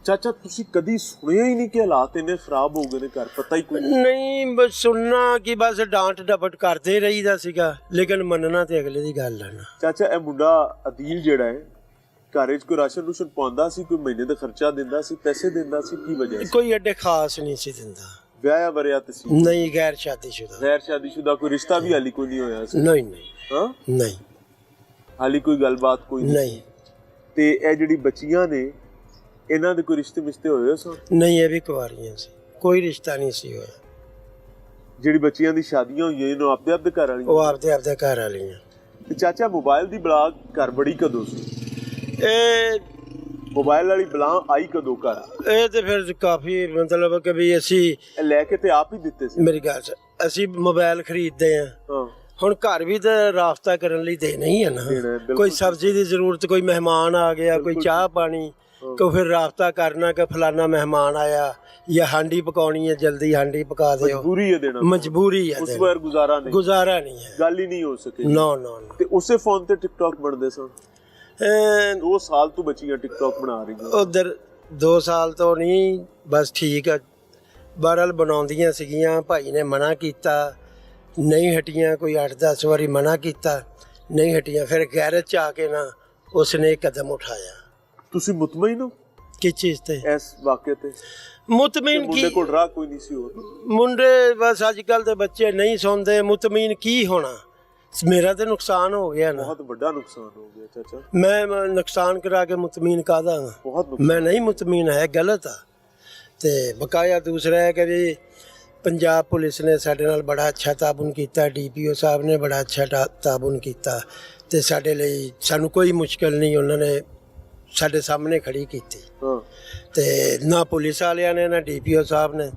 ਚਾਚਾ ਤੁਸੀਂ ਕਦੀ ਸੁਣਿਆ ਹੀ ਨਹੀਂ ਕਿ ਹਾਲਾਤ ਇੰਨੇ ਖਰਾਬ ਹੋ ਗਏ ਨੇ ਘਰ, ਪਤਾ ਹੀ ਕੋਈ ਨਹੀਂ ਬਸ ਸੁਣਨਾ ਕਿ ਬਸ ਡਾਂਟ ਡਪਟ ਕਰਦੇ ਰਹੀਦਾ ਸੀਗਾ, ਲੇਕਿਨ ਮੰਨਣਾ ਤੇ ਅਗਲੇ ਦੀ ਗੱਲ ਹੈ ਨਾ। ਚਾਚਾ ਇਹ ਮੁੰਡਾ ਅਦੀਲ ਜਿਹੜਾ ਹੈ ਘਰ ਵਿੱਚ ਕੋਈ ਰਾਸ਼ਨ ਰੂਸ਼ਨ ਪਾਉਂਦਾ ਸੀ, ਕੋਈ ਮਹੀਨੇ ਦਾ ਖਰਚਾ ਦਿੰਦਾ ਸੀ, ਪੈਸੇ ਦਿੰਦਾ ਸੀ, ਕੀ ਵਜ੍ਹਾ ਸੀ? ਕੋਈ ਐਡੇ ਖਾਸ ਨਹੀਂ ਸੀ ਦਿੰਦਾ। ਵਿਆਹਿਆ ਵਰਿਆ ਤੇ ਸੀ? ਨਹੀਂ, ਗੈਰ ਸ਼ਾਦੀशुदा। ਗੈਰ ਸ਼ਾਦੀशुदा ਕੋਈ ਰਿਸ਼ਤਾ ਵੀ ਹਾਲੀ ਕੋਈ ਨਹੀਂ ਹੋਇਆ ਸੀ? ਨਹੀਂ ਨਹੀਂ ਹਾਂ ਨਹੀਂ ਹਾਲੀ ਕੋਈ ਗੱਲਬਾਤ ਕੋਈ ਨਹੀਂ। ਤੇ ਇਹ ਜਿਹੜੀ ਬੱਚੀਆਂ ਨੇ ਇਹਨਾਂ ਦੇ ਕੋਈ ਰਿਸ਼ਤੇ ਮਿਸ਼ਤੇ ਹੋਏ ਸਨ? ਨਹੀਂ, ਇਹ ਵੀ ਕੁਆਰੀਆਂ ਸੀ, ਕੋਈ ਰਿਸ਼ਤਾ ਨਹੀਂ ਸੀ ਹੋਇਆ। ਜਿਹੜੀ ਬੱਚੀਆਂ ਦੀ ਸ਼ਾਦੀਆਂ ਹੋਈਆਂ ਇਹਨੂੰ ਆਪਦੇ ਆਪਦੇ ਘਰ ਵਾਲੀਆਂ? ਉਹ ਆਪਦੇ ਘਰ ਵਾਲੀਆਂ। ਤੇ ਚਾਚਾ ਮੋਬਾਈਲ ਦੀ ਬਲਾ ਘਰ ਬੜੀ ਕਦੋਂ ਸੀ? ਇਹ ਮੋਬਾਈਲ ਵਾਲੀ ਬਲਾ ਆਈ ਕਦੋਂ ਘਰ? ਇਹ ਤੇ ਫਿਰ ਕਾਫੀ ਮਤਲਬ ਕਿ ਵੀ ਅਸੀਂ ਇਹ ਲੈ ਕੇ ਤੇ ਆਪ ਹੀ ਦਿੱਤੇ ਸੀ? ਮੇਰੀ ਗੱਲ ਅਸੀਂ ਮੋਬਾਈਲ ਖਰੀਦਦੇ ਆ, ਹੁਣ ਘਰ ਵੀ ਤਾਂ ਰਾਬਤਾ ਕਰਨ ਲਈ ਦੇਣਾ ਹੀ ਹੈ ਨਾ। ਕੋਈ ਸਬਜ਼ੀ ਦੀ ਜ਼ਰੂਰਤ, ਕੋਈ ਮਹਿਮਾਨ ਆ ਗਿਆ, ਕੋਈ ਚਾਹ ਪਾਣੀ, तो फिर राबता करना कि फलाना मेहमान आया या हांडी पकानी है, जल्दी हांडी पका दो। मजबूरी है देना, मजबूरी है, उस पर गुजारा नहीं है, गल ही नहीं हो सके। No no no. ते उसे फोन ते टिकटॉक बनदे सन? 2 साल तो बच्चियां टिकटॉक बना रही हैं उधर। 2 साल तो नहीं, बस ठीक है। बहरहाल बनाउंदियां सीगियां, भाई ने मना कीता, नहीं हटियां। कोई 8-10 वारी मना कीता, नहीं हटियां। फिर गैरज च आके ना उसने एक कदम उठाया। ਤੁਸੀਂ ਮੁਤਮਈਨ ਹੋ ਕਿਸ ਚੀਜ਼ ਤੇ? ਇਸ ਵਾਕਿਆ ਤੇ ਮੁਤਮਈਨ ਕੀ? ਮੁੰਡੇ ਕੋਲ ਰਾਹ ਕੋਈ ਨਹੀਂ ਸੀ ਹੋਰ? ਮੁੰਡੇ ਬਸ ਅੱਜ ਕੱਲ ਦੇ ਬੱਚੇ ਨਹੀਂ ਸੁਣਦੇ। ਮੁਤਮਈਨ ਕੀ ਹੋਣਾ? ਮੇਰਾ ਤੇ ਨੁਕਸਾਨ ਹੋ ਗਿਆ ਨਾ, ਬਹੁਤ ਵੱਡਾ ਨੁਕਸਾਨ ਹੋ ਗਿਆ ਚਾਚਾ। ਮੈਂ ਨੁਕਸਾਨ ਕਰਾ ਕੇ ਮੁਤਮਈਨ ਕਾਹਦਾ? ਬਹੁਤ ਮੈਂ ਨਹੀਂ ਮੁਤਮਈਨ, ਹੈ ਗਲਤ ਆ। ਤੇ ਬਕਾਇਆ ਦੂਸਰਾ ਹੈ ਕਿ ਵੀ ਪੰਜਾਬ ਪੁਲਿਸ ਨੇ ਸਾਡੇ ਨਾਲ ਬੜਾ ਅੱਛਾ ਤਾਬਨ ਕੀਤਾ, DPO ਸਾਹਿਬ ਨੇ ਬੜਾ ਅੱਛਾ ਤਾਬਨ ਕੀਤਾ ਤੇ ਸਾਡੇ ਲਈ ਸਾਨੂੰ ਕੋਈ ਮੁਸ਼ਕਲ ਨਹੀਂ ਉਹਨਾਂ ਨੇ ਸਾਡੇ ਸਾਹਮਣੇ ਖੜੀ ਕੀਤੀ। ਤੇ ਨਾ ਪੁਲਿਸ ਵਾਲਿਆਂ ਨੇ ਨਾ DPO ਸਾਹਿਬ ਨੇ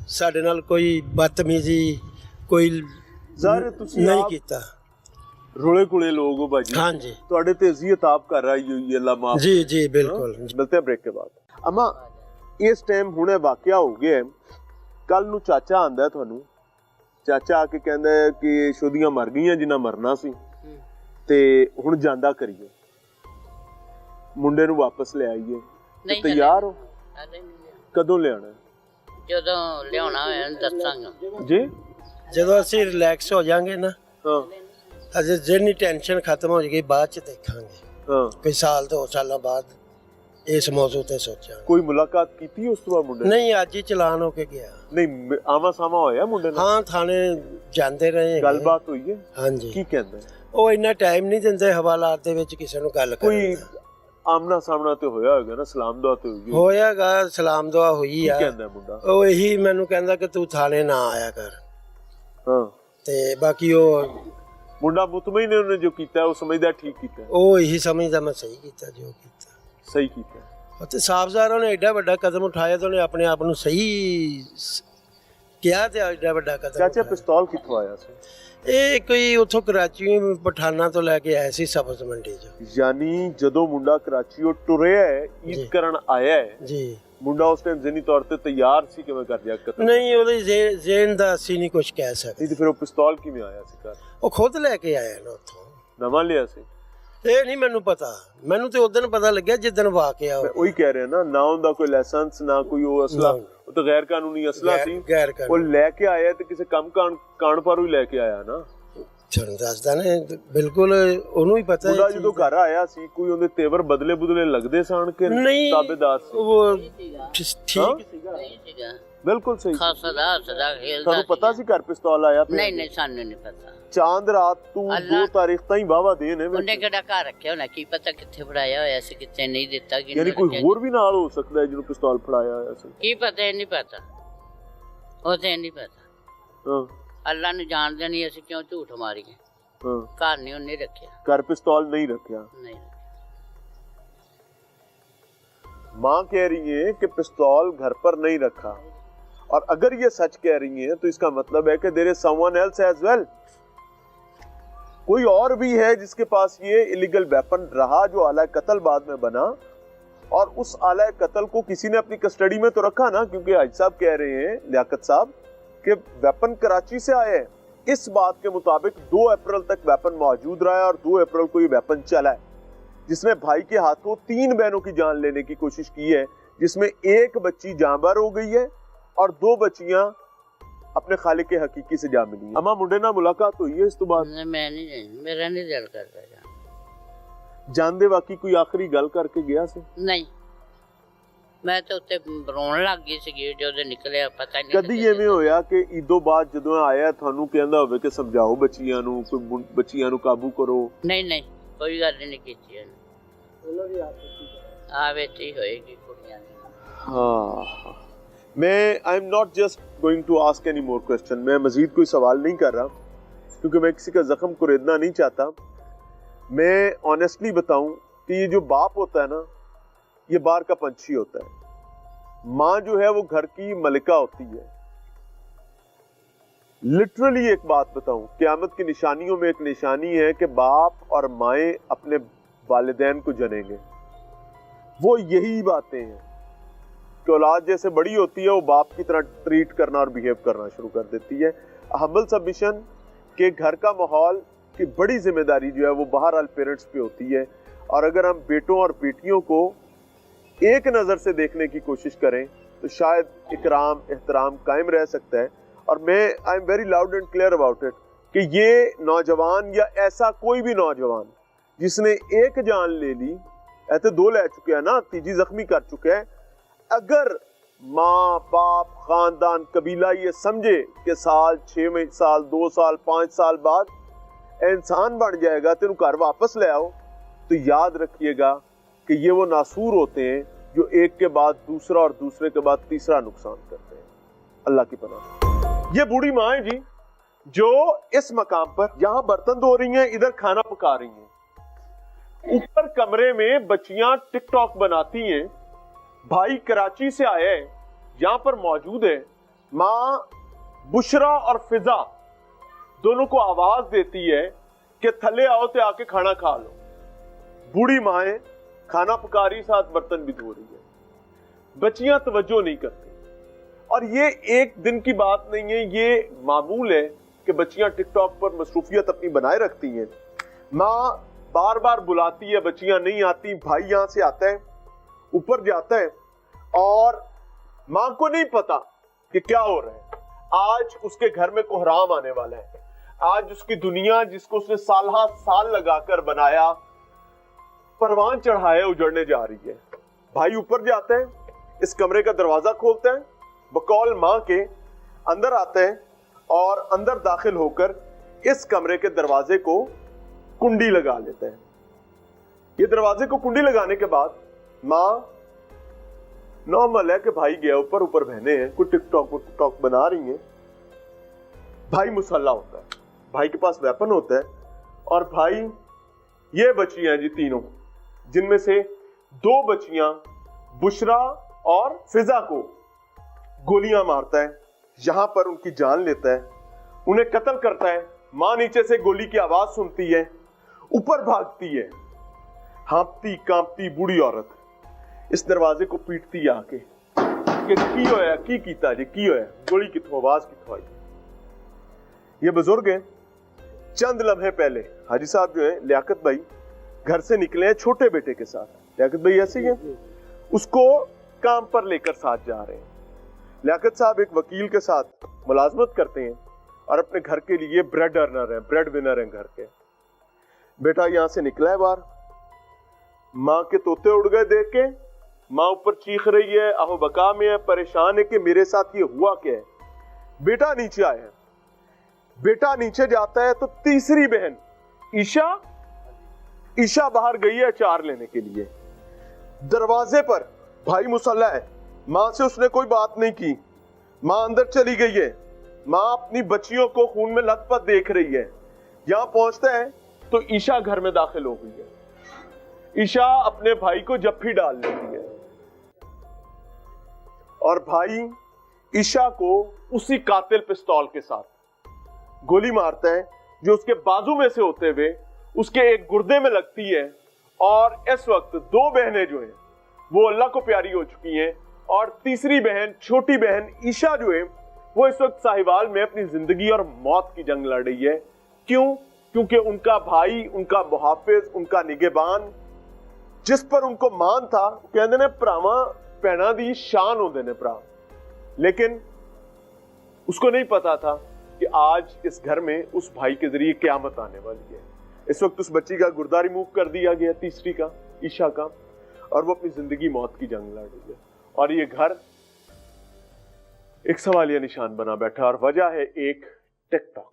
ਸਾਡੇ ਨਾਲ ਕੋਈ ਬਦਤਮੀਜ਼ੀ ਕੋਈ ਨਹੀਂ ਕੀਤਾ। ਰੋਲੇ ਕੁਲੇ ਲੋਗ ਹੋ ਭਾਜੀ। ਹਾਂਜੀ, ਤੁਹਾਡੇ ਤੇ ਅਜ਼ੀਅਤ ਆਪ ਕਰ ਰਹੀ ਹੋਈ, ਅੱਲਾ ਮਾਫ। ਜੀ ਜੀ ਬਿਲਕੁਲ। ਮਿਲਤੇ ਬ੍ਰੇਕ ਕੇ ਬਾਅਦ। ਅਮਾ ਇਸ ਟਾਈਮ ਹੁਣੇ ਵਾਕਿਆ ਹੋ ਗਿਆ, ਕੱਲ ਨੂੰ ਚਾਚਾ ਆਂਦਾ ਤੁਹਾਨੂੰ, ਚਾਚਾ ਆ ਕੇ ਕਹਿੰਦਾ ਕਿ ਸ਼ੋਦੀਆਂ ਮਰ ਗਈਆਂ ਜਿੰਨਾ ਮਰਨਾ ਸੀ ਤੇ ਹੁਣ ਜਾਂਦਾ ਕਰੀਏ, ਮੁੰਡੇ ਨੂੰ ਵਾਪਸ ਲੈ ਆਈਏ। ਤਿਆਰ ਹੋ? ਕਦੋਂ ਲਿਆਣਾ? ਜਦੋਂ ਲਿਆਉਣਾ ਹੋਇਆ ਦੱਸਾਂਗਾ ਜੀ। ਜਦੋਂ ਅਸੀਂ ਰਿਲੈਕਸ ਹੋ ਜਾਾਂਗੇ ਨਾ, ਅਜੇ ਜਿੰਨੀ ਟੈਨਸ਼ਨ ਖਤਮ ਹੋ ਜਾਏਗੀ ਬਾਅਦ ਚ ਦੇਖਾਂਗੇ। ਕੋਈ ਸਾਲ 2 ਸਾਲਾਂ ਬਾਅਦ ਇਸ ਮੌਜੂ ਤੇ ਸੋਚਾਂਗੇ। ਕੋਈ ਮੁਲਾਕਾਤ ਕੀਤੀ ਉਸ ਤੋਂ ਬਾਅਦ ਮੁੰਡੇ? ਨਹੀਂ, ਅੱਜ ਹੀ ਚਲਾਨ ਹੋ ਕੇ ਗਿਆ। ਨਹੀਂ ਆਮਾ ਸਾਮਾ ਹੋਇਆ ਮੁੰਡੇ ਨਾਲ? ਹਾਂ, ਥਾਣੇ ਜਾਂਦੇ ਰਹੇ, ਗੱਲਬਾਤ ਹੋਈ ਹੈ? ਹਾਂਜੀ। ਕੀ ਕਹਿੰਦੇ? ਉਹ ਇੰਨਾ ਟਾਈਮ ਨਹੀਂ ਦਿੰਦੇ ਹਵਾਲਾਤ ਦੇ ਵਿੱਚ ਕਿਸੇ ਨੂੰ ਗੱਲ ਕਰਨ ਕੋਈ ਆਮਨਾ ਸਾਹਮਣਾ ਤੇ ਹੋਇਆ ਹੋਏਗਾ ਨਾ, ਸਲਾਮ ਦੁਆ ਤੇ ਹੋਈ ਹੋਇਆਗਾ। ਸਲਾਮ ਦੁਆ ਹੋਈ ਆ। ਕਹਿੰਦਾ ਮੁੰਡਾ ਉਹ ਇਹੀ ਮੈਨੂੰ ਕਹਿੰਦਾ ਕਿ ਤੂੰ ਥਾਣੇ ਨਾ ਆਇਆ ਕਰ। ਹਾਂ। ਤੇ ਬਾਕੀ ਉਹ ਮੁੰਡਾ ਮੁਤਮਈਨ ਨੇ ਉਹਨੇ ਜੋ ਕੀਤਾ ਉਹ ਸਮਝਦਾ ਠੀਕ ਕੀਤਾ? ਉਹ ਇਹੀ ਸਮਝਦਾ ਮੈਂ ਸਹੀ ਕੀਤਾ ਜੋ ਕੀਤਾ। ਸਹੀ ਕੀਤਾ। ਤੇ ਸਾਫਜ਼ਾਰਾਂ ਨੇ ਐਡਾ ਵੱਡਾ ਕਦਮ ਉਠਾਇਆ ਤੇ ਉਹਨੇ ਆਪਣੇ ਆਪ ਨੂੰ ਸਹੀ ਕਿਹਾ ਤੇ ਐਡਾ ਵੱਡਾ ਕਦਮ। ਚਾਚਾ ਪਿਸਤੌਲ ਕਿੱਥੋਂ ਆਇਆ ਸੀ? ਇਹ ਕੋਈ ਉੱਥੋਂ ਕਰਾਚੀ ਪਠਾਨਾ ਤੋਂ ਲੈ ਕੇ ਆਇਆ ਸੀ, ਸਬਜ਼ ਮੰਡੀ ਚੋਂ। ਯਾਨੀ ਜਦੋਂ ਮੁੰਡਾ ਕਰਾਚੀੋਂ ਟੁਰਿਆ ਹੈ, ਈਦ ਕਰਨ ਆਇਆ ਹੈ ਜੀ, ਮੁੰਡਾ ਉਸ ਟਾਈਮ ਜ਼ਿਹਨੀ ਤੌਰ ਤੇ ਤਿਆਰ ਸੀ ਕਿਵੇਂ ਕਰ ਦਿਆ ਕਤਲ? ਨਹੀਂ, ਉਹਦੇ ਜ਼ੇਨ ਦਾ ਅਸੀਂ ਨਹੀਂ ਕੁਝ ਕਹਿ ਸਕਦੇ। ਤੇ ਫਿਰ ਉਹ ਪਿਸਤੌਲ ਕਿਵੇਂ ਆਇਆ ਸੀ ਘਰ? ਉਹ ਖੁਦ ਲੈ ਕੇ ਆਇਆ ਨਾ ਉੱਥੋਂ। ਨਵਾਂ ਲਿਆ ਸੀ? ਇਹ ਨਹੀਂ ਮੈਨੂੰ ਪਤਾ, ਮੈਨੂੰ ਤੇ ਉਦੋਂ ਪਤਾ ਲੱਗਿਆ ਜਿੱਦਣ ਵਾਕਿਆ ਹੋਇਆ। ਉਹੀ ਕਹਿ ਰਿਹਾ ਨਾ ਉਹਦਾ ਕੋਈ ਲਾਇਸੈਂਸ ਨਾ ਕੋਈ ਉਹ ਅਸਲਾ, ਉਹ ਤਾਂ ਗੈਰ ਕਾਨੂੰਨੀ ਅਸਲਾ ਸੀ। ਉਹ ਲੈ ਕੇ ਆਇਆ ਤੇ ਕਿਸੇ ਕੰਮ ਕਾਣ ਪਾਰੋਂ ਹੀ ਲੈ ਕੇ ਆਇਆ ਨਾ। ਤੁਹਾਨੂੰ ਦੱਸਦਾ ਨਾ, ਬਿਲਕੁਲ ਉਹਨੂੰ ਹੀ ਪਤਾ। ਮੁੰਡਾ ਜਦੋਂ ਘਰ ਆਇਆ ਸੀ ਕੋਈ ਉਹਦੇ ਤੇਵਰ ਬਦਲੇ ਬੁਦਲੇ ਲੱਗਦੇ ਸਨ ਕਿ ਤਾਬੇਦਾਰ ਸੀ? ਉਹ ਠੀਕ ਸੀਗਾ, ਬਿਲਕੁਲ ਸਹੀ। ਖਾਸਾ ਸਦਾ ਖੇਲਦਾ। ਤੁਹਾਨੂੰ ਪਤਾ ਸੀ ਘਰ ਪਿਸਤੌਲ ਆਇਆ? ਨਹੀਂ ਸਾਨੂੰ ਨਹੀਂ ਪਤਾ। ਚਾਂਦ ਰਾਤ ਤੂੰ 2 ਤਾਰੀਖ ਤਾਈਂ ਵਾਵਾ ਦੇ ਨੇ। ਉਹਨੇ ਕਿਹੜਾ ਘਰ ਰੱਖਿਆ ਹੋਣਾ, ਕੀ ਪਤਾ ਕਿੱਥੇ ਫੜਾਇਆ ਹੋਇਆ ਸੀ, ਕਿੱਥੇ ਨਹੀਂ ਦਿੱਤਾ। ਯਾਨੀ ਕੋਈ ਹੋਰ ਵੀ ਨਾਲ ਹੋ ਸਕਦਾ ਹੈ ਜਿਹਨੂੰ ਪਿਸਤੌਲ ਫੜਾਇਆ ਹੋਇਆ ਸੀ? ਕੀ ਪਤਾ, ਨਹੀਂ ਪਤਾ, ਉਹ ਤੇ ਨਹੀਂ ਪਤਾ। ਹਾਂ, ਅੱਲਾ ਨੂੰ ਜਾਣਦੇ ਨਹੀਂ, ਅਸੀਂ ਕਿਉਂ ਝੂਠ ਮਾਰੀਏ। ਹਾਂ, ਘਰ ਨਹੀਂ ਉਹਨੇ ਰੱਖਿਆ। ਘਰ ਪਿਸਤੌਲ ਨਹੀਂ रखा? नहीं। माँ कह रही है कि पिस्तौल घर पर नहीं रखा, और अगर ये सच कह रही है तो इसका मतलब है कि there is someone else as well, कोई और भी है जिसके पास ये इलीगल वेपन रहा जो आला कत्ल बाद में बना, और उस आला कत्ल को किसी ने अपनी कस्टडी में तो रखा ना, क्योंकि हाजी साहब कह रहे हैं, लियाकत साहब, कि वेपन कराची से आया है। इस बात के मुताबिक 2 अप्रैल तक वेपन मौजूद रहा है और 2 अप्रैल को ये वेपन चला है। جس نے بھائی کے ہاتھوں 3 بہنوں کی جان لینے کی کوشش کی ہے، جس میں ایک بچی جاں بحر ہو گئی ہے اور 2 بچیاں اپنے خالق کے حقیقی سے جا ملی ہیں۔ اما منڈے نال ملاقات ہوئی ہے اس تو بعد؟ میں نہیں جانی، میرا نہیں دل کرتا جان دے واقعی کوئی آخری گل کر کے گیا سی؟ نہیں، میں تو اتنے رون لگ گئی سی جو نکلیا پتہ نہیں کدی ایویں ہویا کہ عیدوں بعد جدوں آیا تھانوں کہندا ہوے کہ سمجھاؤ بچیاں نو، کوئی بچیاں نو قابو کرو؟ نہیں کوئی گل نہیں کیتی آوے ہوئے گی کڑیاں ہاں میں I am not just going to ask any more question, میں مزید کوئی سوال نہیں کر رہا کیونکہ میں کسی کا زخم کریدنا نہیں چاہتا۔ میں آنیسٹلی بتاؤں کہ یہ جو باپ ہوتا ہے نا، یہ باہر کا پنچھی ہوتا ہے، ماں جو ہے وہ گھر کی ملکہ ہوتی ہے۔ لٹرلی ایک بات بتاؤں، قیامت کی نشانیوں میں ایک نشانی ہے کہ باپ اور مائیں اپنے والدین کو جنیں گے۔ وہ یہی باتیں ہیں کہ اولاد جیسے بڑی ہوتی ہے وہ باپ کی طرح ٹریٹ کرنا اور بیہیو کرنا شروع کر دیتی ہے۔ ہمبل سبمیشن کہ گھر کا ماحول کی بڑی ذمہ داری جو ہے وہ بہرحال پیرنٹس پہ ہوتی ہے، اور اگر ہم بیٹوں اور بیٹیوں کو ایک نظر سے دیکھنے کی کوشش کریں تو شاید اکرام احترام قائم رہ سکتا ہے۔ اور میں I am very loud and clear about it کہ یہ نوجوان یا ایسا کوئی بھی نوجوان جس نے ایک جان لے لی، ایسے 2 لے چکے ہیں نا، 3 زخمی کر چکے ہیں، اگر ماں باپ خاندان قبیلہ یہ سمجھے کہ سال 6 سال 2 سال 5 سال بعد انسان بن جائے گا تو گھر واپس لے آؤ، تو یاد رکھیے گا کہ یہ وہ ناسور ہوتے ہیں جو ایک کے بعد دوسرا اور دوسرے کے بعد تیسرا نقصان کرتے ہیں۔ اللہ کی پناہ۔ یہ بوڑھی ماں ہے جی جو اس مقام پر یہاں برتن دھو رہی ہیں، ادھر کھانا پکا رہی ہیں، اوپر کمرے میں بچیاں ٹک ٹاک بناتی ہیں، بھائی کراچی سے آئے ہیں، یہاں پر موجود ہے، ماں بشرا اور فضا دونوں کو آواز دیتی ہے کہ تھلے آؤ تے آ کے کھانا کھا لو۔ بوڑھی مائیں کھانا پکا رہی، ساتھ برتن بھی دھو رہی ہے، بچیاں توجہ نہیں کرتی۔ اور یہ ایک دن کی بات نہیں ہے، یہ معمول ہے کہ بچیاں ٹک ٹاک پر مصروفیت اپنی بنائے رکھتی ہیں۔ ماں بار بار بلاتی ہے، بچیاں نہیں آتی، بھائی یہاں سے آتا ہے، اوپر جاتا ہے، اور ماں کو نہیں پتا کہ کیا ہو رہا ہے۔ آج اس کے گھر میں کوہرام آنے والا ہے، آج اس کی دنیا جس کو اس نے سالہ سال لگا کر بنایا، پروان چڑھائے، اجڑنے جا رہی ہے۔ بھائی اوپر جاتا ہے، اس کمرے کا دروازہ کھولتا ہے، بقول ماں کے اندر آتا ہے، اور اندر داخل ہو کر اس کمرے کے دروازے کو کنڈی لگا لیتا ہے۔ یہ دروازے کو کنڈی لگانے کے بعد ماں نارمل ہے کہ بھائی گیا اوپر بہنے ہیں، کوئی ٹک ٹاک بنا رہی ہیں، بھائی مسلح ہوتا ہے، بھائی کے پاس ویپن ہوتا ہے، اور بھائی یہ بچیاں جی تینوں، جن میں سے 2 بچیاں بشرا اور فضا کو گولیاں مارتا ہے، یہاں پر ان کی جان لیتا ہے، انہیں قتل کرتا ہے۔ ماں نیچے سے گولی کی آواز سنتی ہے، اوپر بھاگتی ہے، ہانپتی کانپتی بوڑھی عورت اس دروازے کو پیٹتی آ کے کہ کی ہویا، کی کیتا جی، کی ہویا، گولی کتھوں، آواز کتھوں آئی۔ یہ بزرگ ہیں، چند لمحے پہلے حاجی صاحب جو ہیں لیاقت بھائی گھر سے نکلے ہیں چھوٹے بیٹے کے ساتھ، لیاقت بھائی ایسے ہی ہیں، اس کو کام پر لے کر ساتھ جا رہے ہیں۔ لیاقت صاحب ایک وکیل کے ساتھ ملازمت کرتے ہیں اور اپنے گھر کے لیے بریڈ ارنر ہیں، بریڈ ونر ہیں گھر کے۔ بیٹا یہاں سے نکلا ہے باہر، ماں کے طوطے اڑ گئے دیکھ کے، ماں اوپر چیخ رہی ہے، آہو بکا میں ہے، پریشان ہے کہ میرے ساتھ یہ ہوا کیا ہے۔ بیٹا نیچے آیا، بیٹا نیچے جاتا ہے تو تیسری بہن عشا باہر گئی ہے اچار لینے کے لیے، دروازے پر بھائی مسلح ہے، ماں سے اس نے کوئی بات نہیں کی، ماں اندر چلی گئی ہے، ماں اپنی بچیوں کو خون میں لت پت دیکھ رہی ہے۔ یہاں پہنچتا ہے تو عشا گھر میں داخل ہو گئی ہے، عشا اپنے بھائی کو جپھی ڈال لیتی ہے، اور بھائی عشا کو اسی قاتل پستول کے ساتھ گولی مارتا ہے جو اس کے بازو میں سے ہوتے ہوئے اس کے ایک گردے میں لگتی ہے۔ اور اس وقت 2 بہنیں جو ہیں وہ اللہ کو پیاری ہو چکی ہیں، اور تیسری بہن چھوٹی بہن عشا جو ہے وہ اس وقت ساہیوال میں اپنی زندگی اور موت کی جنگ لڑ رہی ہے۔ کیوں؟ کیونکہ ان کا بھائی، ان کا محافظ، ان کا نگہبان जिस पर उनको मान था, कहते ने भरावां भैणां दी शान होंदे ने भरा, लेकिन उसको नहीं पता था कि आज इस घर में उस भाई के जरिए क़यामत आने वाली है। इस वक्त उस बच्ची का गुर्दा रिमूव कर दिया गया, तीसरी का, ईशा का, और वो अपनी जिंदगी मौत की जंग लड़ रही है। और ये घर एक सवालिया निशान बना बैठा, और वजह है एक टिकटॉक।